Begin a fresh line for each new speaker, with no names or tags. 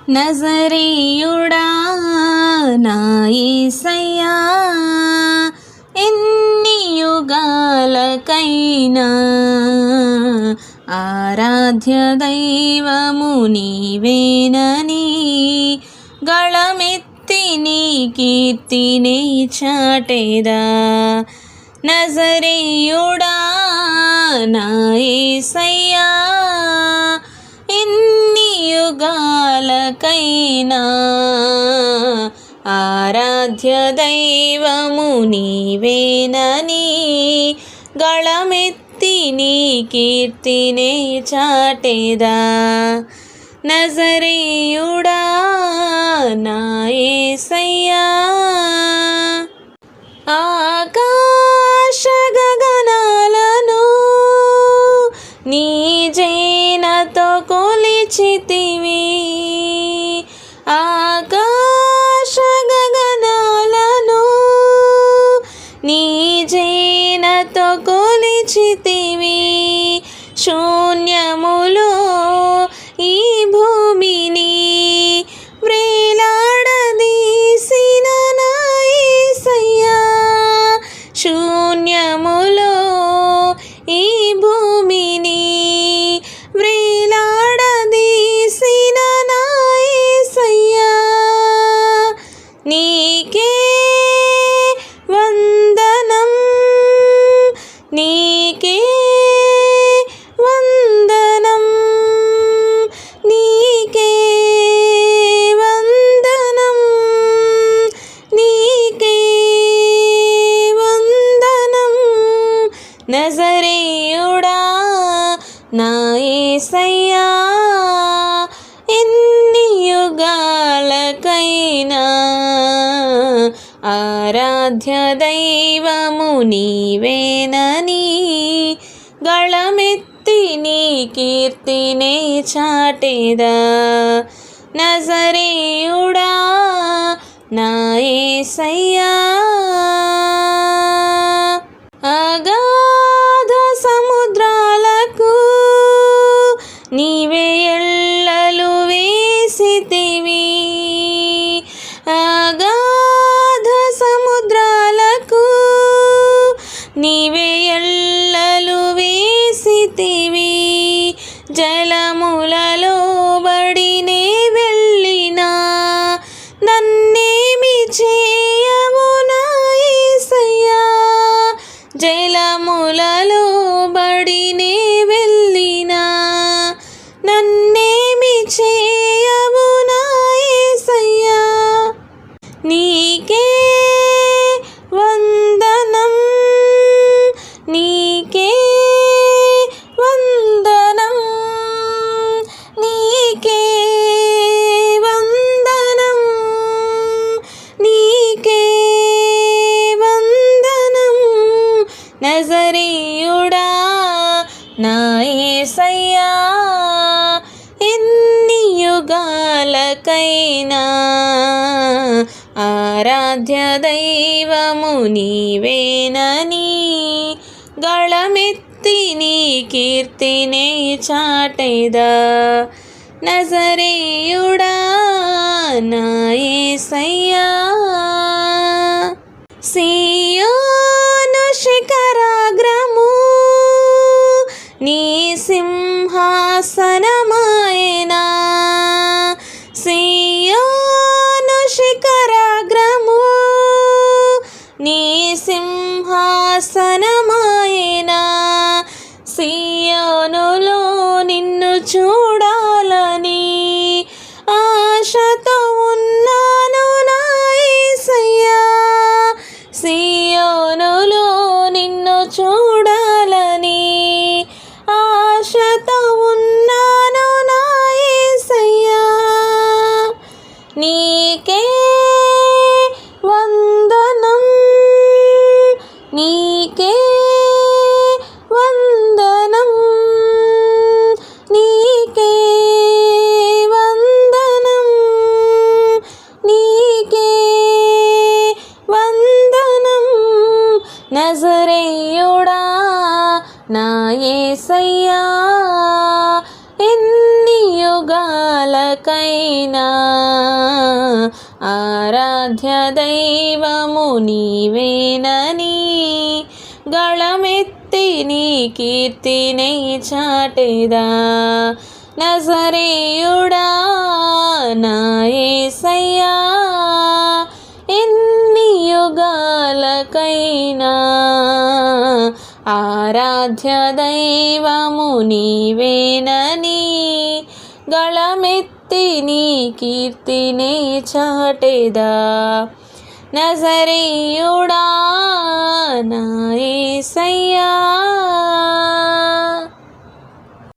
నజరీయుడా నా యేసయ్యా, ఎన్ని యుగాలకైనా ఆరాధ్య దైవము నీవేనని గళమెత్తి నీ కీర్తినే చాటెదా. నజరీయుడా నా యేసయ్యా, ఎన్ని యుగాలకైనా ఆరాధ్య దైవము నీవేనని గళమెత్తి నీ కీర్తినే చాటెదా. నజరీయుడా నా యేసయ్యా, ఆకాశ గగనాలను నీ జేనతో కొలిచితివి. ఆకాశ గగనాలను నీ జేనతో కొలిచితివి. శూన్యములో ఈ భూమిని వ్రేలాడదీసిన నా యేసయ్యా, శూన్యములో ఈ భూమిని వ్రేలాడదీసిన నా యేసయ్యా, నీకే వందనం, నీకే వందనం, నీకే వందనం, నీకే వందనం. నజరీయుడా నా యేసయ్యా, ఎన్ని యుగాలకైనా ఆరాధ్య దైవము నీవేనని గళమెత్తి నీ కీర్తినే చాటెదా. నజరీయుడా నా యేసయ్యా, అగాధ సముద్రాలకు నీవే ఎల్లలు వేసితివి. అగాధ సముద్రాలకు నీవే ఎల్లలు వేసితివి. జలములలో బడినే వెళ్ళినా నన్నేమి చేయవు నా యేసయ్యా, జలములలో బడినే వెళ్ళినా నన్నేమి చేయవు నా యేసయ్యా, నీకే వందనం, నీకే వందనం, నీకే వందనం, నీకే వందనం. నజరీయుడా నా యేసయ్యా, ఎన్ని యుగాలకైనా ఆరాధ్య దైవము నీవేనని గళమెత్తి నీ కీర్తినే చాటెదా. నజరీయుడా నా యేసయ్యా, సియోను శిఖరాగ్రము నీ సింహాసనమాయెనా. సియోను శిఖరాగ్రము నీ సింహాసనమాయెనా. సియోనులో నిన్ను చూడాలని ఆశతో ఉన్నాను నా యేసయ్యా, సియోనులో నిన్ను చూడాలని ఆశతో ఉన్నాను నా యేసయ్యా, నీకే వందనం, నీకే వందనం, నీకే వందనం, నీకే వందనం. నజరీయుడా నా యేసయ్యా, ఎన్ని యుగాలకైనా ఆరాధ్య దైవము నీవేనని గళమెత్తి నీ కీర్తిని చాటెదా. నజరేయుడా నా యేసయ్యా, ఎన్ని యుగాలకైనా ఆరాధ్య దైవము నీవేనని గళమెత్తి నీ కీర్తిని చాటెదా. నజరేయుడా నా యేసయ్యా.